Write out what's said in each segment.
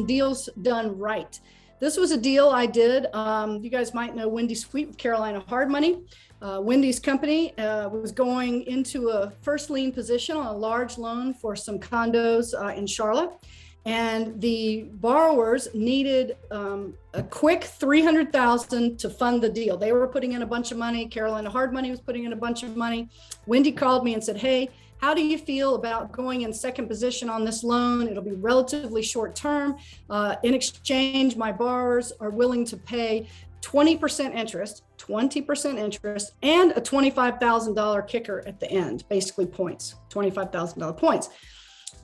some deals done right. This was a deal I did. You guys might know Wendy Sweet with Carolina Hard Money. Wendy's company was going into a first lien position on a large loan for some condos in Charlotte. And the borrowers needed a quick $300,000 to fund the deal. They were putting in a bunch of money. Carolina Hard Money was putting in a bunch of money. Wendy called me and said, hey, how do you feel about going in second position on this loan? It'll be relatively short term. In exchange, my borrowers are willing to pay 20% interest, and a $25,000 kicker at the end, basically points, $25,000 points.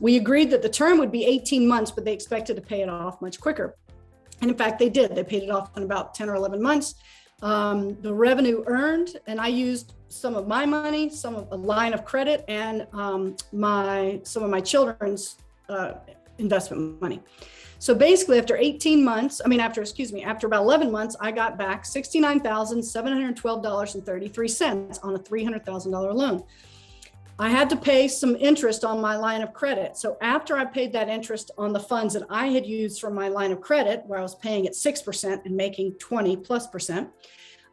We agreed that the term would be 18 months, but they expected to pay it off much quicker. And in fact, they did. They paid it off in about 10 or 11 months. The revenue earned, and I used some of my money, some of a line of credit, and some of my children's investment money. So basically after after about 11 months, I got back $69,712.33 on a $300,000 loan. I had to pay some interest on my line of credit. So after I paid that interest on the funds that I had used from my line of credit, where I was paying at 6% and making 20+%,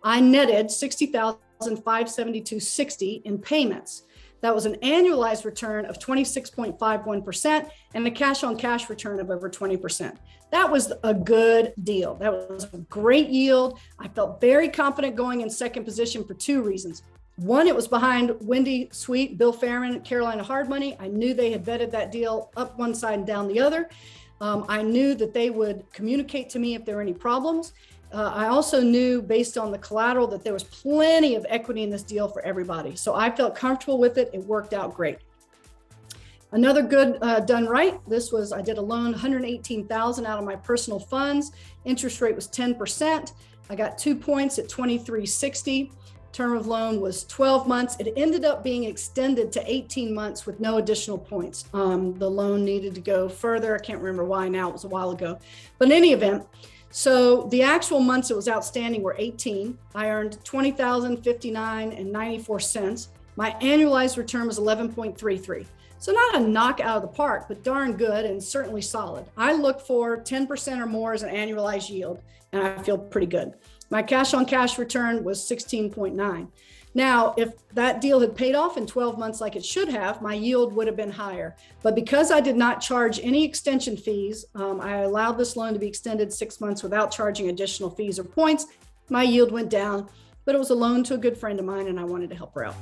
I netted $60,572.60 in payments. That was an annualized return of 26.51% and a cash on cash return of over 20%. That was a good deal. That was a great yield. I felt very confident going in second position for two reasons. One, it was behind Wendy Sweet, Bill Fairman, Carolina Hard Money. I knew they had vetted that deal up one side and down the other. I knew that they would communicate to me if there were any problems. I also knew based on the collateral that there was plenty of equity in this deal for everybody. So I felt comfortable with it. It worked out great. Another good done right. I did a loan, $118,000 out of my personal funds. Interest rate was 10%. I got 2 points at 23.60. Term of loan was 12 months. It ended up being extended to 18 months with no additional points. The loan needed to go further. I can't remember why now, it was a while ago. But in any event, so the actual months it was outstanding were 18. I earned $20,059.94. My annualized return was 11.33. So not a knock out of the park, but darn good and certainly solid. I look for 10% or more as an annualized yield, and I feel pretty good. My cash on cash return was 16.9. Now, if that deal had paid off in 12 months like it should have, my yield would have been higher. But because I did not charge any extension fees, I allowed this loan to be extended 6 months without charging additional fees or points. My yield went down, but it was a loan to a good friend of mine and I wanted to help her out.